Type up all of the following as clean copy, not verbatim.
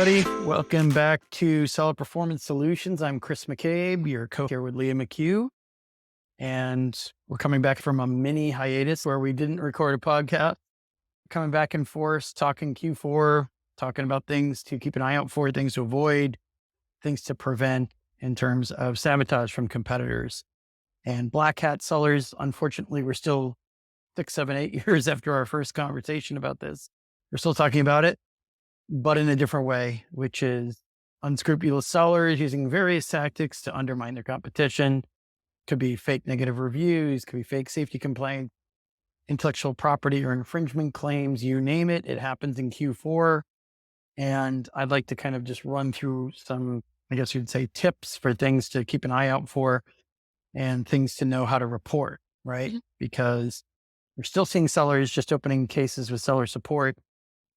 everybody. Welcome back to Seller Performance Solutions. I'm Chris McCabe, your co-host here with Leah McHugh. And we're coming back from a mini hiatus where we didn't record a podcast. Coming back in force, talking Q4, talking about things to keep an eye out for, things to avoid, things to prevent in terms of sabotage from competitors. And black hat sellers, unfortunately, we're still 6, 7, 8 years after our first conversation about this. We're still talking about it, but in a different way, which is unscrupulous sellers using various tactics to undermine their competition. Could be fake negative reviews, could be fake safety complaints, intellectual property or infringement claims, you name it. It happens in Q4. And I'd like to kind of just run through some, I guess you'd say, tips for things to keep an eye out for and things to know how to report, right? Because we're still seeing sellers just opening cases with seller support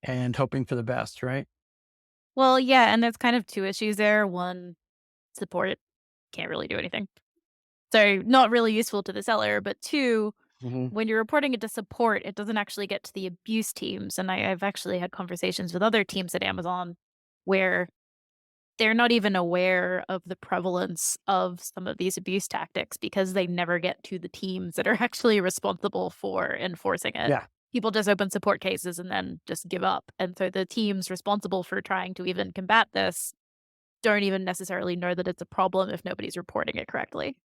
and hoping for the best, right? Well, yeah, and there's kind of 2 issues there. One, support can't really do anything. So, not really useful to the seller, but 2, hmm when you're reporting it to support, it doesn't actually get to the abuse teams, and I've actually had conversations with other teams at Amazon where they're not even aware of the prevalence of some of these abuse tactics because they never get to the teams that are actually responsible for enforcing it. Yeah. People just open support cases and then just give up, and so the teams responsible for trying to even combat this don't even necessarily know that it's a problem if nobody's reporting it correctly.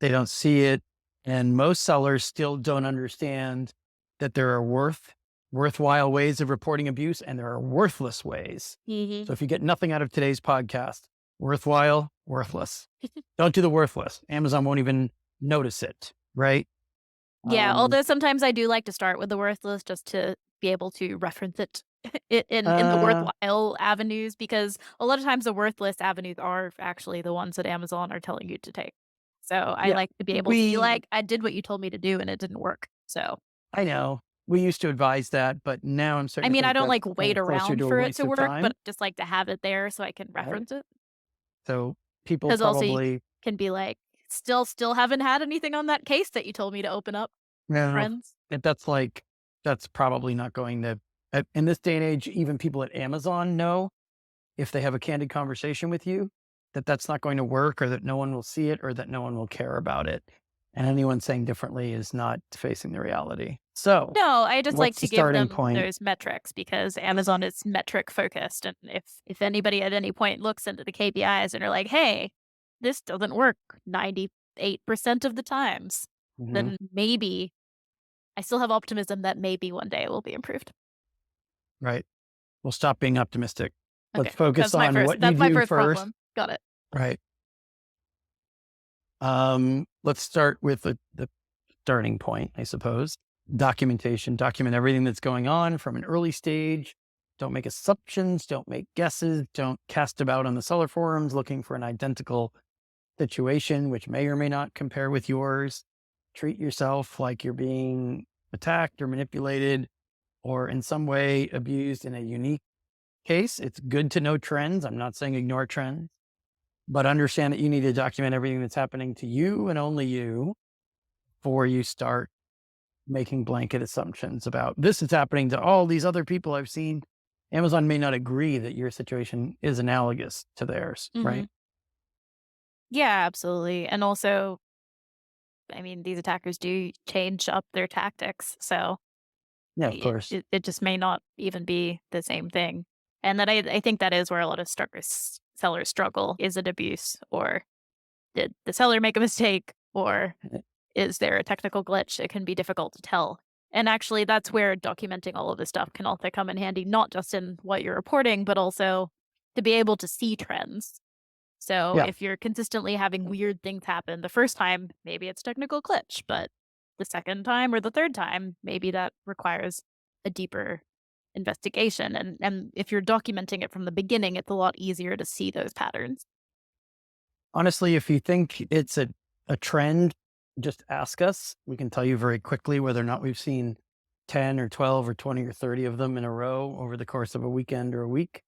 They don't see it. And most sellers still don't understand that there are worthwhile ways of reporting abuse and there are worthless ways. Mhm. So if you get nothing out of today's podcast, worthwhile, worthless. Don't do the worthless. Amazon won't even notice it, right? Yeah, Um, although sometimes I do like to start with the worthless just to be able to reference it in the uh, worthwhile avenues, because a lot of times the worthless avenues are actually the ones that Amazon are telling you to take. So I yeah, like to be able to be we, like, "I did what you told me to do and it didn't work." So, I know we used to advise that, but now I'm I starting to mean, I think don't that's like kind wait of closer around to a for it waste to of work, but time, just like to have it there so I can right? reference it. So people 'Cause also you probably, can be like, "Still haven't had anything on that case that you told me to open up, no, friends." if that's like, that's probably not going to, in this day and age, even people at Amazon know if they have a candid conversation with you, that that's not going to work or that no one will see it or that no one will care about it. And anyone saying differently is not facing the reality. So No, I just like what's the to give starting them point? those metrics because Amazon is metric focused, and if anybody at any point looks into the KPIs and are like, "Hey, this doesn't work 98% of the times," Mhm. then maybe I still have optimism that maybe one day it will be improved. Right. We'll stop being optimistic. Let's Okay, focus on what you that's my do first first. problem. Got it. Right. Let's start with the starting point, I suppose. Documentation. Document everything that's going on from an early stage. Don't make assumptions. Don't make guesses. Don't cast about on the seller forums looking for an identical situation, which may or may not compare with yours. Treat yourself like you're being attacked or manipulated or in some way abused in a unique case. It's good to know trends. I'm not saying ignore trends, but understand that you need to document everything that's happening to you and only you before you start making blanket assumptions about this is happening to all these other people I've seen. Amazon may not agree that your situation is analogous to theirs, right? Mhm. Yeah, absolutely, and also, I mean, these attackers do change up their tactics, so Yeah, of course. it just may not even be the same thing. And that I think that is where a lot of sellers struggle. Is it abuse, or did the seller make a mistake, or is there a technical glitch? It can be difficult to tell. And actually, that's where documenting all of this stuff can also come in handy, not just in what you're reporting, but also to be able to see trends. So Yeah. if you're consistently having weird things happen the first time, maybe it's technical glitch, but the second time or the third time, maybe that requires a deeper investigation. And if you're documenting it from the beginning, it's a lot easier to see those patterns. Honestly, if you think it's a trend, just ask us. We can tell you very quickly whether or not we've seen 10 or 12 or 20 or 30 of them in a row over the course of a weekend or a week.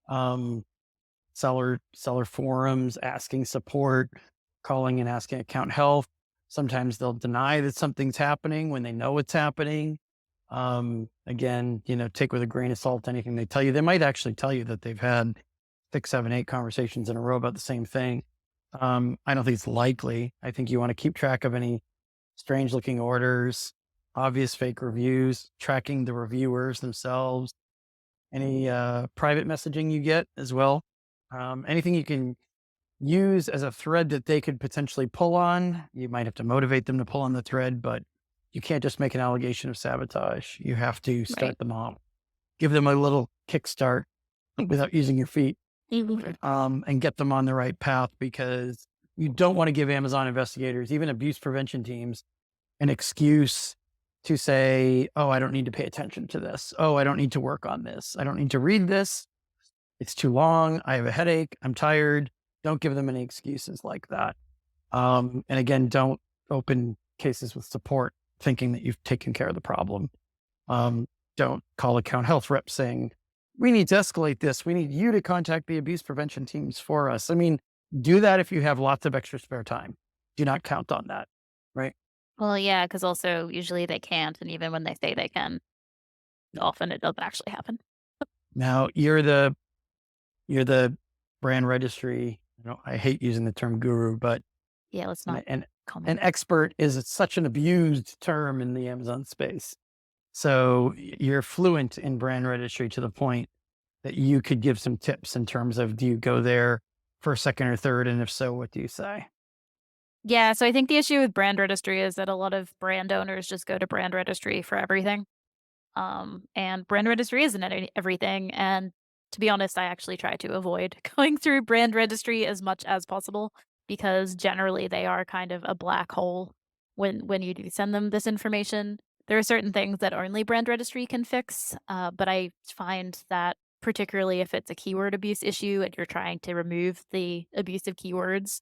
Um, seller forums, asking support, calling and asking account health. Sometimes they'll deny that something's happening when they know it's happening. Again, take with a grain of salt anything they tell you. They might actually tell you that they've had 6, 7, 8 conversations in a row about the same thing. I don't think it's likely. I think you want to keep track of any strange looking orders, obvious fake reviews, tracking the reviewers themselves, any private messaging you get as well. Anything you can use as a thread that they could potentially pull on. You might have to motivate them to pull on the thread, but you can't just make an allegation of sabotage. You have to Right. start them off, give them a little kickstart without using your feet, Mhm. and get them on the right path, because you don't want to give Amazon investigators, even abuse prevention teams, an excuse to say, oh, I don't need to pay attention to this. Oh, I don't need to work on this. I don't need to read this. It's too long. I have a headache. I'm tired. Don't give them any excuses like that. And again, don't open cases with support thinking that you've taken care of the problem. Um, don't call account health reps saying, we need to escalate this. We need you to contact the abuse prevention teams for us. I mean, do that if you have lots of extra spare time. Do not count on that. Right. Well, yeah, because also usually they can't, and even when they say they can, often it doesn't actually happen. Now you're the brand registry. I hate using the term guru, but Yeah, let's an, not an, comment. an expert is such an abused term in the Amazon space. So you're fluent in brand registry to the point that you could give some tips in terms of, do you go there for second or third? And if so, what do you say? Yeah, so I think the issue with brand registry is that a lot of brand owners just go to brand registry for everything. And brand registry isn't everything. And to be honest, I actually try to avoid going through brand registry as much as possible because generally they are kind of a black hole when you do send them this information. There are certain things that only brand registry can fix, but I find that particularly if it's a keyword abuse issue and you're trying to remove the abusive keywords,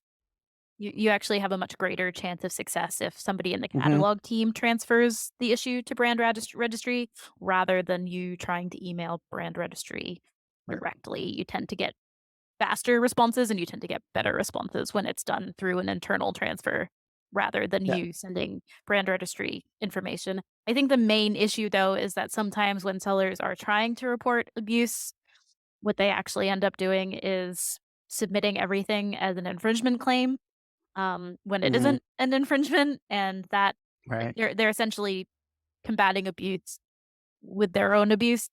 you actually have a much greater chance of success if somebody in the Hmm. catalog team transfers the issue to brand registry rather than you trying to email brand registry Right. directly. You tend to get faster responses and you tend to get better responses when it's done through an internal transfer rather than Yeah. you sending brand registry information. I think the main issue though is that sometimes when sellers are trying to report abuse, what they actually end up doing is submitting everything as an infringement claim when it Hmm. isn't an infringement, and that Right. they're essentially combating abuse with their own abuse,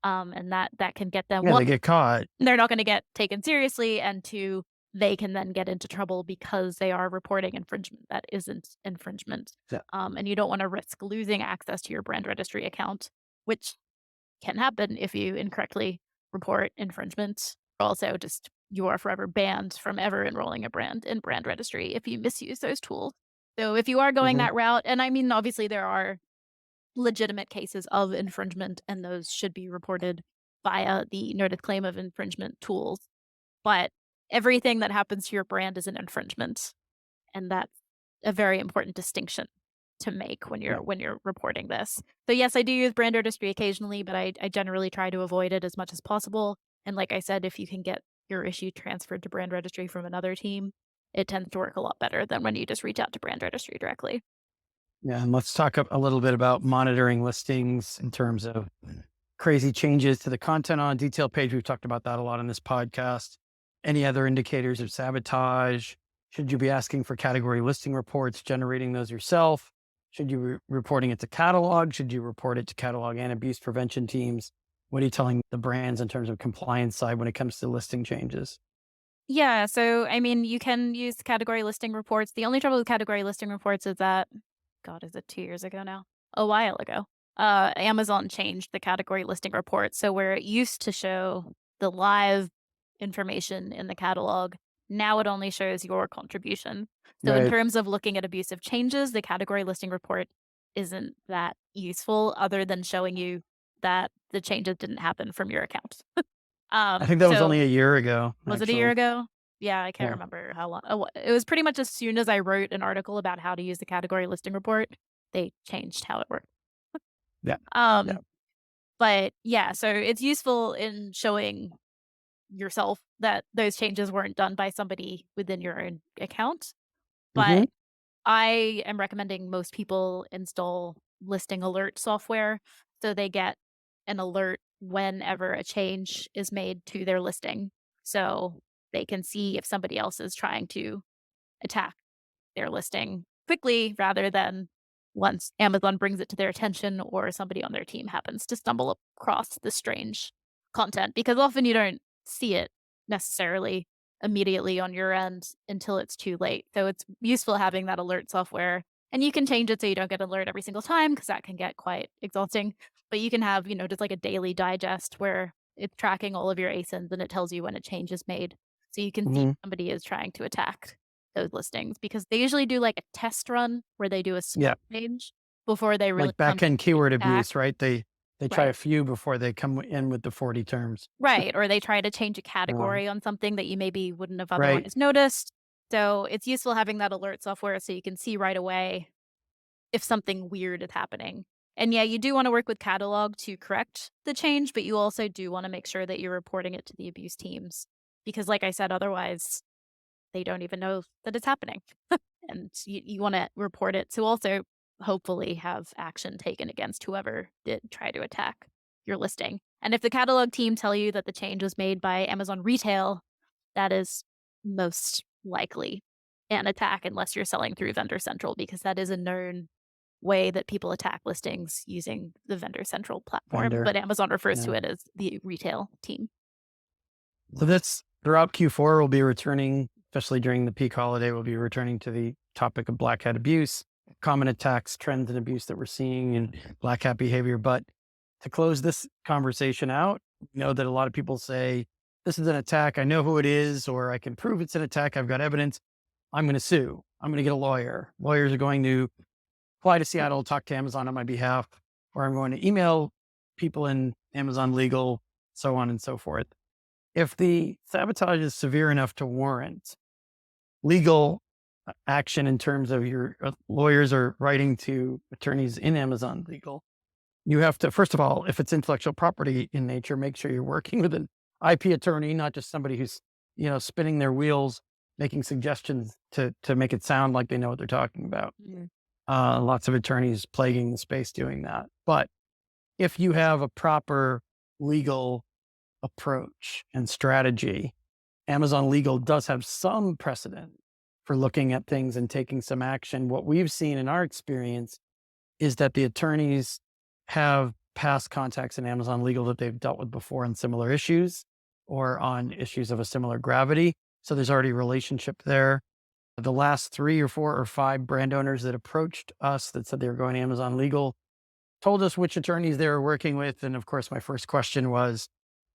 and that can get them Yeah. They one, get caught. they're not gonna get taken seriously, and two, they can then get into trouble because they are reporting infringement that isn't infringement, Yeah. and you don't wanna risk losing access to your brand registry account, which can happen if you incorrectly report infringement. Also, just you are forever banned from ever enrolling a brand in brand registry if you misuse those tools. So if you are going Hmm. that route, and I mean, obviously there are legitimate cases of infringement, and those should be reported via the noted claim of infringement tools. But everything that happens to your brand is an infringement, and that's a very important distinction to make Yeah. when you're reporting this. So yes, I do use brand registry occasionally, but I generally try to avoid it as much as possible. And like I said, if you can get your issue transferred to brand registry from another team, it tends to work a lot better than when you just reach out to brand registry directly. Yeah. And let's talk a little bit about monitoring listings in terms of crazy changes to the content on a detail page. We've talked about that a lot on this podcast. Any other indicators of sabotage? Should you be asking for category listing reports, generating those yourself? Should you be reporting it to catalog? Should you report it to catalog and abuse prevention teams? What are you telling the brands in terms of compliance side when it comes to listing changes? Yeah, so I mean, you can use category listing reports. The only trouble with category listing reports is that, God, is it 2 years ago now? A while ago. Amazon changed the category listing report. So where it used to show the live information in the catalog, now it only shows your contribution. So in Right. terms of looking at abusive changes, the category listing report isn't that useful other than showing you that the changes didn't happen from your account. I think that was So only a year ago, was it a year actually. ago? Yeah, I can't Yeah. remember how long. Oh, it was pretty much as soon as I wrote an article about how to use the category listing report, they changed how it worked. Yeah. Yeah. Um, but yeah, so it's useful in showing yourself that those changes weren't done by somebody within your own account. Hmm. But I am recommending most people install listing alert software. So they get an alert whenever a change is made to their listing. So they can see if somebody else is trying to attack their listing quickly rather than once Amazon brings it to their attention or somebody on their team happens to stumble across the strange content, because often you don't see it necessarily immediately on your end until it's too late. So it's useful having that alert software, and you can change it so you don't get an alert every single time because that can get quite exhausting. But you can have, just like a daily digest where it's tracking all of your ASINs and it tells you when a change is made. So you can see if Mhm. somebody is trying to attack those listings, because they usually do like a test run where they do a small Yeah. change before they really Like come back-end to keyword attack. abuse, right? They try a Right. few before they come in with the 40 terms. Right, or they try to change a Uh, category on something that you maybe wouldn't have right. otherwise noticed. So, it's useful having that alert software so you can see right away if something weird is happening. And yeah, you do wanna work with Catalog to correct the change, but you also do wanna make sure that you're reporting it to the abuse teams, because like I said, otherwise, they don't even know that it's happening. And you wanna report it to also hopefully have action taken against whoever did try to attack your listing. And if the catalog team tell you that the change was made by Amazon Retail, that is most likely an attack unless you're selling through Vendor Central, because that is a known way that people attack listings using the Vendor Central platform, Vendor. but Amazon refers to Yeah. it as the retail team. So that's throughout Q4, we'll be returning, especially during the peak holiday, we'll be returning to the topic of black hat abuse, common attacks, trends and abuse that we're seeing in black hat behavior. But to close this conversation out, we know that a lot of people say, this is an attack. I know who it is, or I can prove it's an attack. I've got evidence. I'm going to sue. I'm going to get a lawyer. Lawyers are going to fly to Seattle, talk to Amazon on my behalf, or I'm going to email people in Amazon legal, so on and so forth. If the sabotage is severe enough to warrant legal action in terms of your lawyers are writing to attorneys in Amazon legal, you have to, first of all, if it's intellectual property in nature, make sure you're working with an IP attorney, not just somebody who's, spinning their wheels, making suggestions to make it sound like they know what they're talking about. Mhm. Lots of attorneys plaguing the space doing that. But if you have a proper legal approach and strategy, Amazon Legal does have some precedent for looking at things and taking some action. What we've seen in our experience is that the attorneys have past contacts in Amazon Legal that they've dealt with before on similar issues or on issues of a similar gravity. So there's already a relationship there. The last 3 or 4 or 5 brand owners that approached us that said they were going to Amazon Legal told us which attorneys they were working with. And of course, my first question was,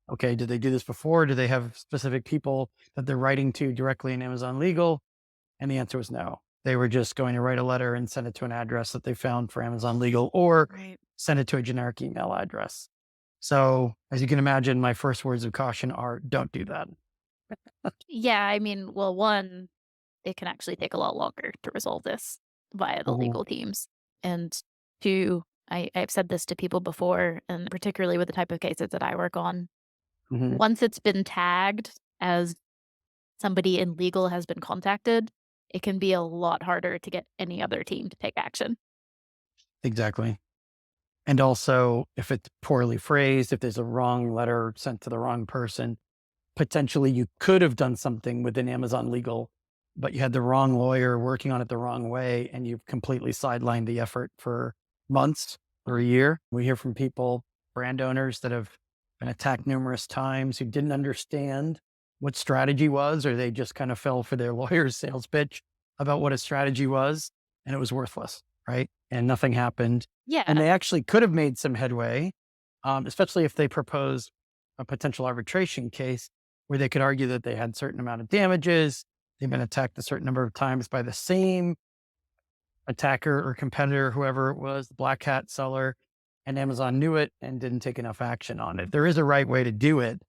okay, did they do this before? Do they have specific people that they're writing to directly in Amazon Legal? And the answer was no. They were just going to write a letter and send it to an address that they found for Amazon Legal or Right. send it to a generic email address. So, as you can imagine, my first words of caution are don't do that. Yeah, I mean, well, one, it can actually take a lot longer to resolve this via the Mhm, legal teams. And two, I've said this to people before, and particularly with the type of cases that I work on. mhm, Once it's been tagged as somebody in legal has been contacted, it can be a lot harder to get any other team to take action. exactly. And also, if it's poorly phrased, if there's a wrong letter sent to the wrong person, potentially you could have done something within Amazon Legal, but you had the wrong lawyer working on it the wrong way, and you've completely sidelined the effort for months or a year. We hear from people, brand owners that have been attacked numerous times who didn't understand what strategy was, or they just kind of fell for their lawyer's sales pitch about what a strategy was, and it was worthless, right? And nothing happened. And Yeah. they actually could have made some headway, especially if they propose a potential arbitration case where they could argue that they had certain amount of damages. They've been attacked a certain number of times by the same attacker or competitor, whoever it was, the black hat seller, and Amazon knew it and didn't take enough action on it. There is a right way to do it,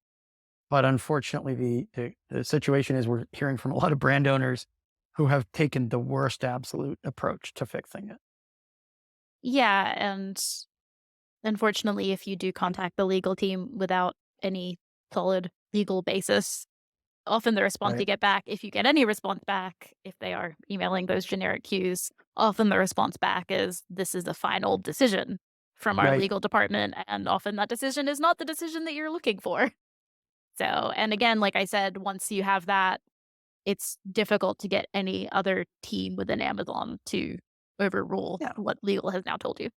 but unfortunately, the situation is we're hearing from a lot of brand owners who have taken the worst absolute approach to fixing it. Yeah, and unfortunately, if you do contact the legal team without any solid legal basis, often the response you Right. get back, if you get any response back, if they are emailing those generic cues, often the response back is, "This is the final decision from our Right. legal department," and often that decision is not the decision that you're looking for. So, and again, like I said, once you have that, it's difficult to get any other team within Amazon to overrule Yeah. what legal has now told you.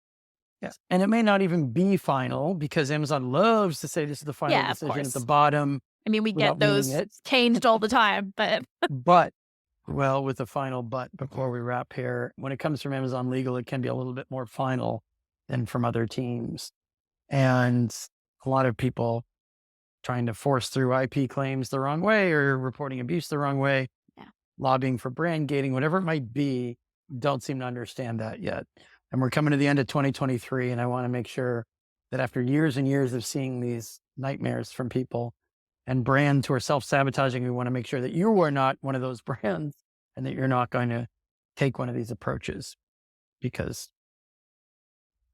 Yes. And it may not even be final because Amazon loves to say this is the final Yeah, of decision at the course. bottom I mean, we without get meaning those it. changed all the time, but But, well, with a final but before we wrap here, when it comes from Amazon Legal, it can be a little bit more final than from other teams. And a lot of people trying to force through IP claims the wrong way or reporting abuse the wrong way, yeah. lobbying for brand gating, whatever it might be, don't seem to understand that yet. And we're coming to the end of 2023, and I want to make sure that after years and years of seeing these nightmares from people and brands who are self-sabotaging, we want to make sure that you are not one of those brands and that you're not going to take one of these approaches, because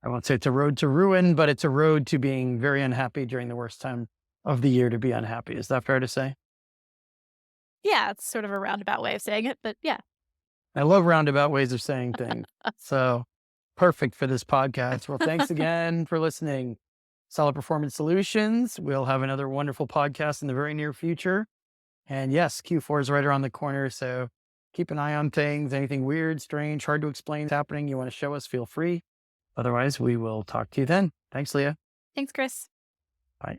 I won't say it's a road to ruin, but it's a road to being very unhappy during the worst time of the year to be unhappy. Is that fair to say? Yeah, it's sort of a roundabout way of saying it, but yeah. I love roundabout ways of saying things. So perfect for this podcast. Well, thanks again for listening. Solid Performance Solutions. We'll have another wonderful podcast in the very near future. And yes, Q4 is right around the corner. So keep an eye on things. Anything weird, strange, hard to explain is happening, you want to show us, feel free. Otherwise, we will talk to you then. Thanks, Leah. Thanks, Chris. Bye.